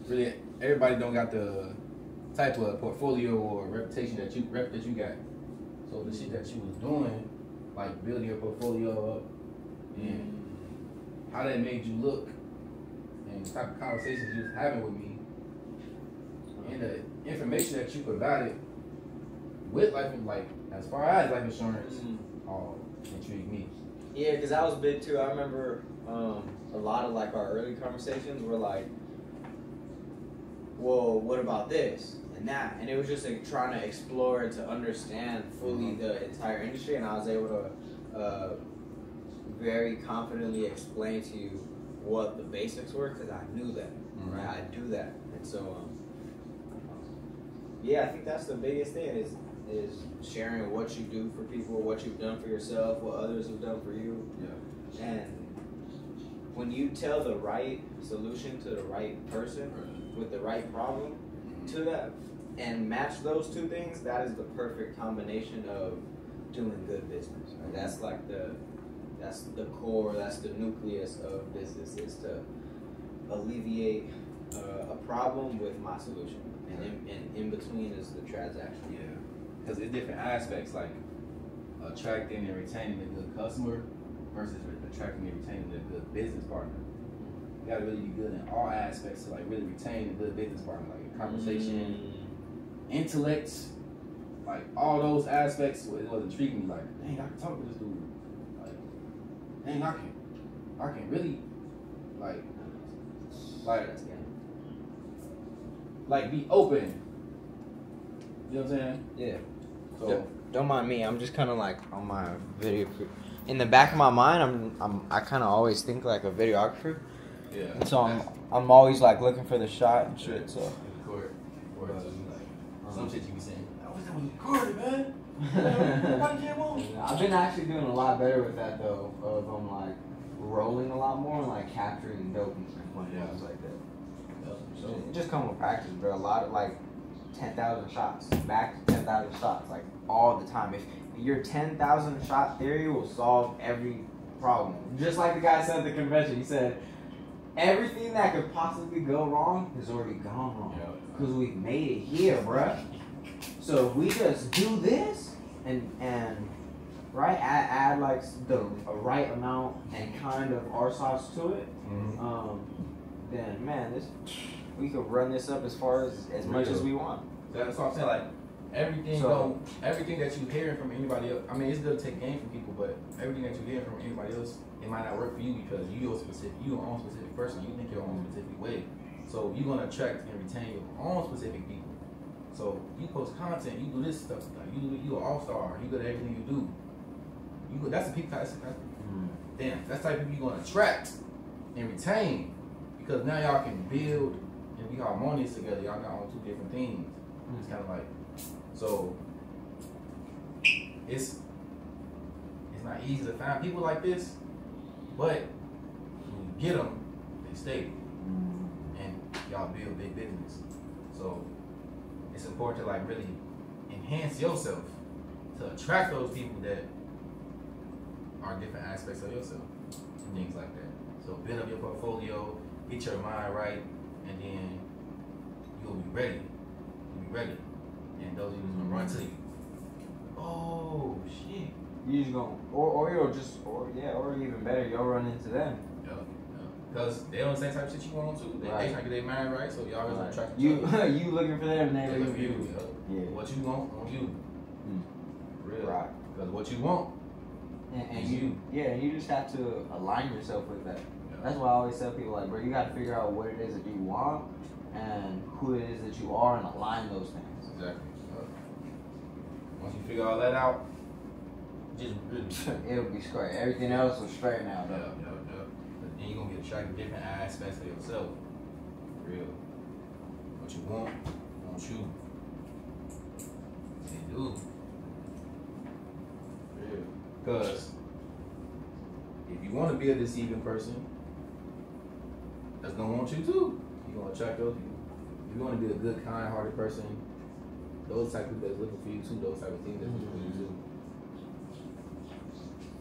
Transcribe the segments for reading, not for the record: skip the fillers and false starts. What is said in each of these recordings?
really everybody don't got the type of portfolio or reputation that you got. So the shit that you was doing, like building your portfolio up, and how that made you look, and the type of conversations you was having with me, and the information that you provided with life, like as far as life insurance, all intrigued me. Yeah, because that was big too. I remember a lot of like our early conversations were like, well, what about this and that? And it was just like trying to explore and to understand fully the entire industry, and I was able to very confidently explain to you what the basics were because I knew that, right? I do that, and so yeah, I think that's the biggest thing is sharing what you do for people, what you've done for yourself, what others have done for you. Yeah. And when you tell the right solution to the right person with the right problem to that and match those two things, that is the perfect combination of doing good business. Right? That's like that's the core, that's the nucleus of business, is to alleviate a problem with my solution. And in between is the transaction. Yeah. Because there's different aspects, like attracting and retaining a good customer versus attracting and retaining a good business partner. You gotta really be good in all aspects to like really retain a good business partner, like conversation, intellect, like all those aspects. It was intriguing me. Like, dang, I can talk to this dude. Like, dang, I can really, like be open. You know what I'm saying? Yeah. So don't mind me. I'm just kind of like on my video. In the back of my mind, I kind of always think like a videographer. Yeah. And so I'm always like looking for the shot and shit. So. Some shit you be saying, I wish that was recorded, man. I've been actually doing a lot better with that though. Of like rolling a lot more and like capturing dope and things like that. It just comes with practice, bro. A lot of like 10,000 shots, back to 10,000 shots, like all the time. If your 10,000 shot theory will solve every problem, just like the guy said at the convention, he said everything that could possibly go wrong has already gone wrong because we've made it here, bruh. So if we just do this and right add like a right amount and kind of our sauce to it, then man, we could run this up as far as much as we want. That's what I'm saying. Like everything that you hearing from anybody else. I mean, it's good to take game from people, but everything that you hear from anybody else, it might not work for you because you your own specific person. You think your own specific way. So you're gonna attract and retain your own specific people. So you post content, you do this stuff. Like you an all-star. You good at everything you do. That's the people. That's the type of people you're gonna attract and retain because now y'all can build and be harmonious together. Y'all got on two different things. It's kind of like, so it's not easy to find people like this, but when you get them, they stay, and y'all build big business. So it's important to like really enhance yourself to attract those people that are different aspects of yourself and things like that. So build up your portfolio, get your mind right, and then you'll be ready. Ready, and those dudes gonna run to you. Oh shit! You just gonna, or even better, you'll run into them. Because they on the same type of shit you want to. They trying to get their mind right, so y'all gonna attract you. You looking for them, and they looking for you. Yeah. What you want you. Real. Right. Because what you want. And you. Yeah, and you just have to align yourself with that. Yeah. That's why I always tell people like, bro, you got to figure out what it is that you want and who it is that you are and align those things. Exactly. Once you figure all that out, just it'll be straight. Everything else will straighten out. Yeah. But then you're gonna get attracted to different aspects of yourself. For real. What you want you. They do. For real. Because if you want to be a deceiving person, that's gonna want you too. You're gonna attract those people. If you want to be a good, kind-hearted person, those type of people that's looking for you too, those type of things that's looking for you too.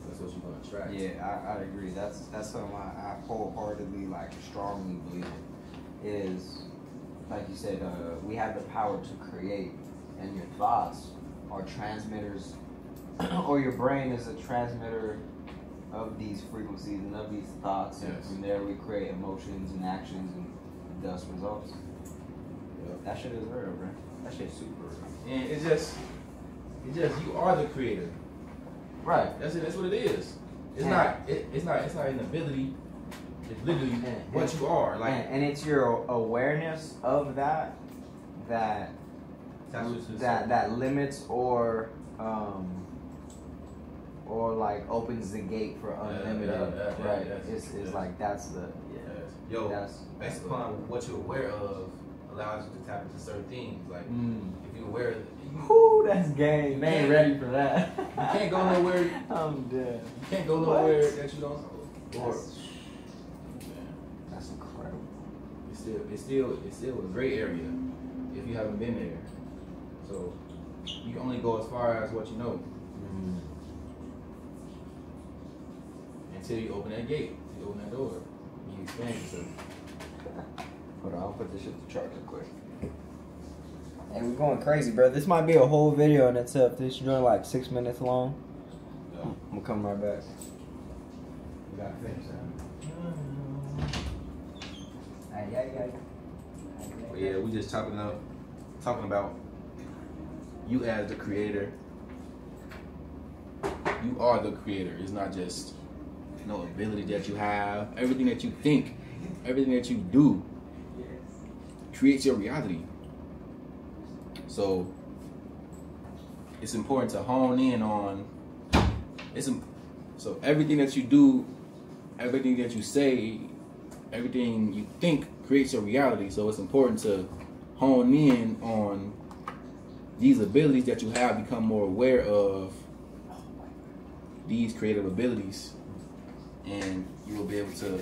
That's what you're gonna attract. Yeah, I agree. That's something I wholeheartedly, like, strongly believe in. Is like you said, we have the power to create, and your thoughts are transmitters, or your brain is a transmitter of these frequencies and of these thoughts, and from there we create emotions and actions and thus results. Yep. That shit is real, bro. That shit's super real. And it's just you are the creator. Right. That's it. That's what it is. It's not an ability. It's literally what you are. Like, and it's your awareness of that limits or like opens the gate for unlimited. Right. It's like that's the based upon what you're aware of allows you to tap into certain things. Like if you're aware of that's game. They ain't ready for that. You can't go nowhere. I'm dead. You can't go nowhere that you don't know. That's incredible. It's still a gray area if you haven't been there. So you can only go as far as what you know. Until you open that gate, you open that door, you expand yourself. Hold on, I'll put this shit to charge real quick. Hey, we're going crazy, bro. This might be a whole video in itself. This joint like 6 minutes long. Yeah. I'm gonna come right back. We gotta finish that. Well, yeah, we just talking about you as the creator. You are the creator. It's not just no ability that you have. Everything that you think, everything that you do creates your reality. So it's important to hone in on so everything that you do, everything that you say, everything you think creates your reality. So it's important to hone in on these abilities that you have, become more aware of these creative abilities, and you will be able to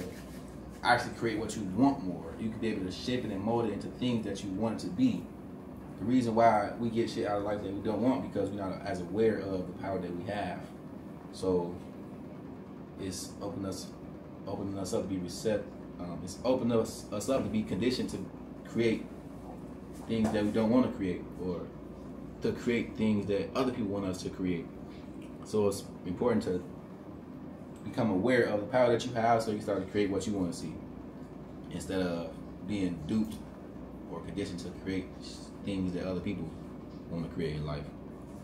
actually create what you want more. You can be able to shape it and mold it into things that you want it to be. The reason why we get shit out of life that we don't want because we're not as aware of the power that we have. So it's opening us up to be receptive. It's opening us up to be conditioned to create things that we don't want to create, or to create things that other people want us to create. So it's important to become aware of the power that you have, so you start to create what you want to see, instead of being duped or conditioned to create things that other people want to create in life.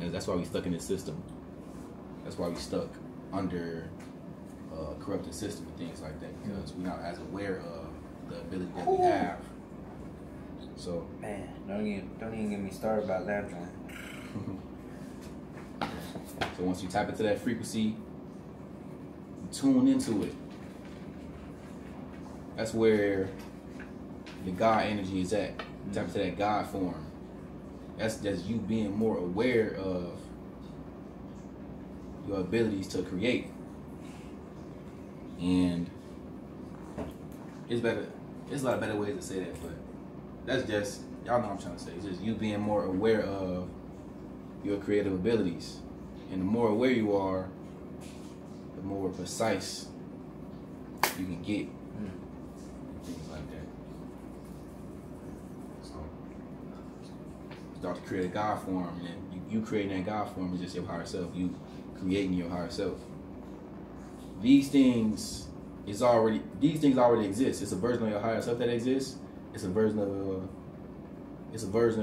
And that's why we're stuck in this system. That's why we're stuck under a corrupted system and things like that, because we're not as aware of the ability that we have. So, man, don't even get me started about that, man. So once you tap into that frequency, you tune into it. That's where the God energy is at. Tap into that God form. That's you being more aware of your abilities to create. And it's better. There's a lot of better ways to say that, but that's just, y'all know what I'm trying to say. It's just you being more aware of your creative abilities. And the more aware you are, the more precise you can get. Things like that. So start to create a God form, and you creating that God form is just your higher self. You creating your higher self. These things already exist. It's a version of your higher self that exists. It's a version of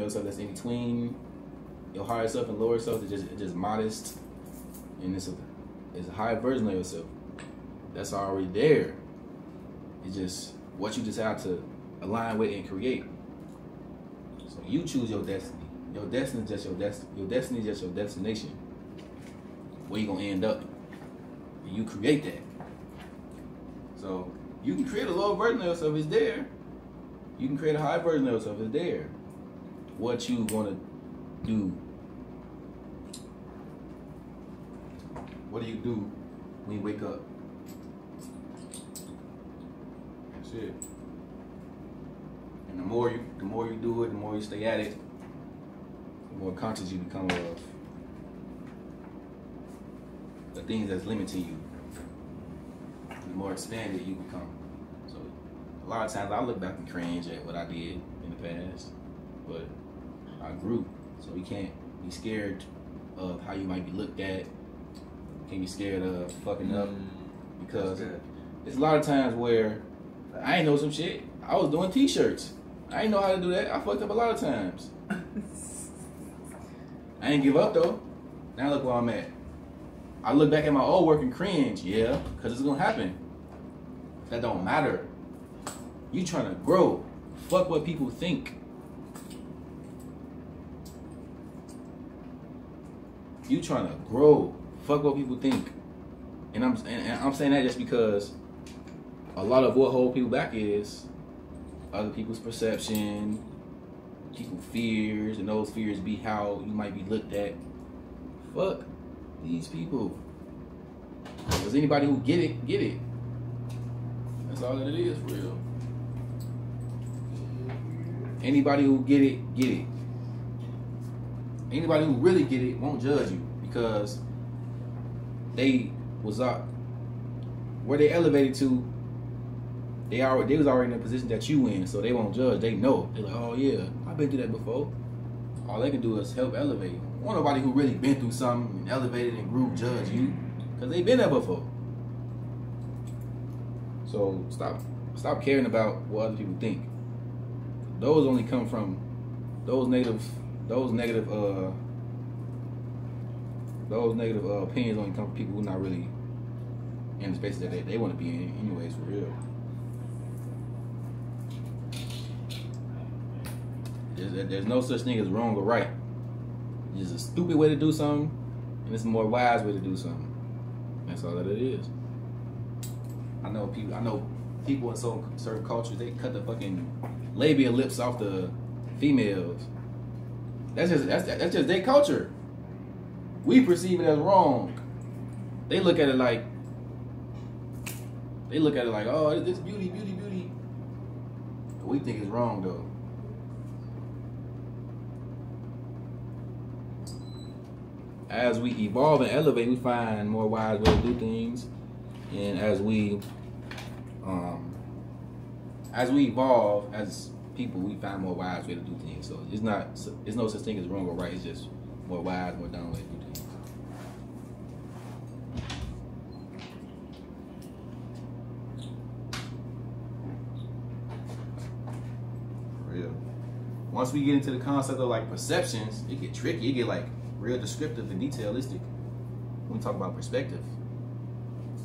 yourself that's in between your higher self and lower self. It's just modest, and it's a higher version of yourself that's already there. It's just what you just have to align with and create. So you choose your destiny. Your destiny is just your destiny. Your destiny is just your destination. Where you gonna end up? And you create that. So you can create a lower version of yourself. It's there. You can create a high version of yourself. It's there. What you gonna do? What do you do when you wake up? That's it. And the more you do it, the more you stay at it, the more conscious you become of the things that's limiting you. The more expanded you become. So a lot of times I look back and cringe at what I did in the past, but I grew, so you can't be scared of how you might be looked at. Can't be scared of fucking up, because there's a lot of times where I ain't know some shit. I was doing t-shirts. I ain't know how to do that. I fucked up a lot of times. I ain't give up though. Now look where I'm at. I look back at my old work and cringe, yeah, because it's gonna happen. That don't matter. You trying to grow. Fuck what people think. You trying to grow. Fuck what people think. And I'm saying that just because a lot of what hold people back is other people's perception, people's fears, and those fears be how you might be looked at. Fuck these people. Because anybody who get it, get it. That's all that it is, for real. Anybody who get it, get it. Anybody who really get it won't judge you, because they was up where they elevated to. They was already in the position that you in, so they won't judge. They know. They're like, oh yeah, I've been through that before. All they can do is help elevate. Won't nobody who really been through something and elevated and grew judge you, because they been there before. So stop caring about what other people think. Those only come from those negative opinions only come from people who not really in the spaces that they want to be in anyways, for real. There's no such thing as wrong or right. It's a stupid way to do something, and it's a more wise way to do something. That's all that it is. I know people in certain cultures, they cut the fucking labia lips off the females. That's just their culture. We perceive it as wrong. They look at it like, oh, it's beauty. But we think it's wrong though. As we evolve and elevate, we find more wise ways to do things, and as we evolve as people, we find more wise ways to do things. So it's no such thing as wrong or right. It's just more wise, more down way to do things. For real. Once we get into the concept of like perceptions, it get tricky. It get like real descriptive and detailistic when we talk about perspective,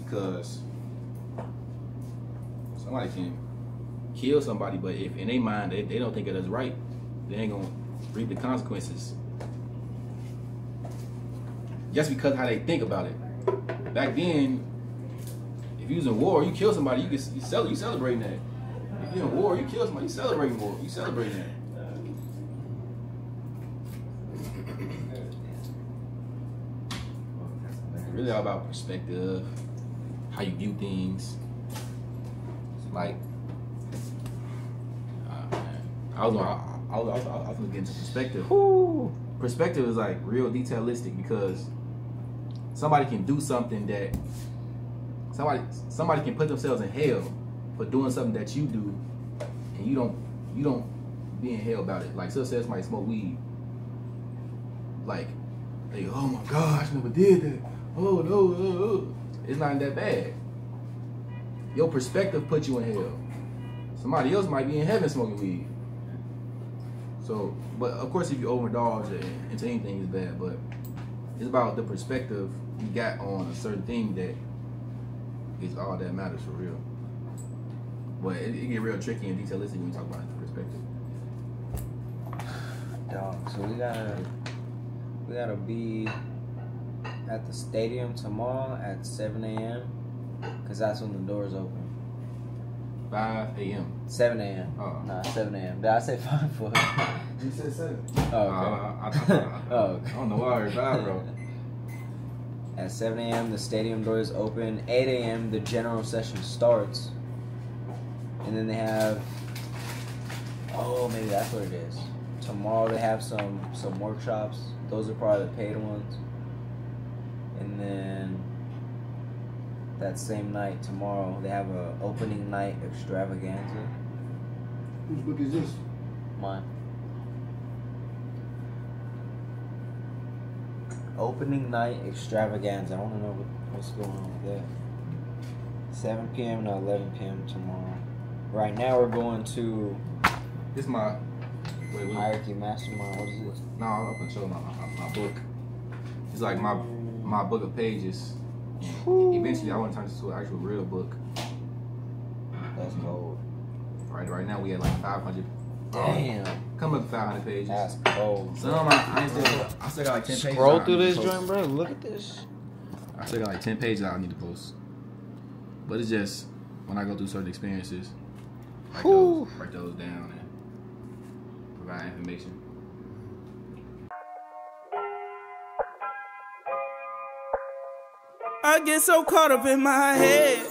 because somebody can kill somebody, but if in their mind they don't think it is right, they ain't gonna reap the consequences just because how they think about it. Back then, if you was in war, you kill somebody, you celebrating that. If you're in war, you kill somebody, you celebrating war, you celebrating that. Really all about perspective, how you view things. Like, I was gonna get into perspective. Ooh. Perspective is like real detailistic, because somebody can do something that somebody can put themselves in hell for doing something that you do, and you don't be in hell about it. Like, success might smoke weed. Like, they, oh my gosh, never did that. Oh no, it's not that bad. Your perspective put you in hell. Somebody else might be in heaven smoking weed. So, but of course, if you overindulge into anything, it's bad. But it's about the perspective you got on a certain thing that is all that matters, for real. But it get real tricky and detailistic when you talk about perspective. Dog, so we gotta be at the stadium tomorrow at 7 a.m. because that's when the doors open. 5 a.m. 7 a.m. Oh. Nah, 7 a.m. Did I say 5 for? You said 7. Oh, okay. I don't know why I heard 5, bro. At 7 a.m. the stadium doors open. 8 a.m. the general session starts. And then they have, oh, maybe that's what it is. Tomorrow they have some workshops. Those are probably the paid ones. And then that same night, tomorrow, they have a opening night extravaganza. Whose book is this? Mine. Opening night extravaganza. I want to know what's going on with that. 7 p.m. to 11 p.m. tomorrow. Right now we're going to This is my Hierarchy Mastermind. What is it? No, I'm gonna show my book. It's like my book of pages. Eventually, I want to turn this to an actual real book. That's cold. Right now we at like 500. Damn. Coming up to 500 pages. That's cold. Some I still got like 10 pages. Scroll through this joint, bro. Look at this. I still got like 10 pages I need to post. But it's just when I go through certain experiences, write those down and provide information. I get so caught up in my head.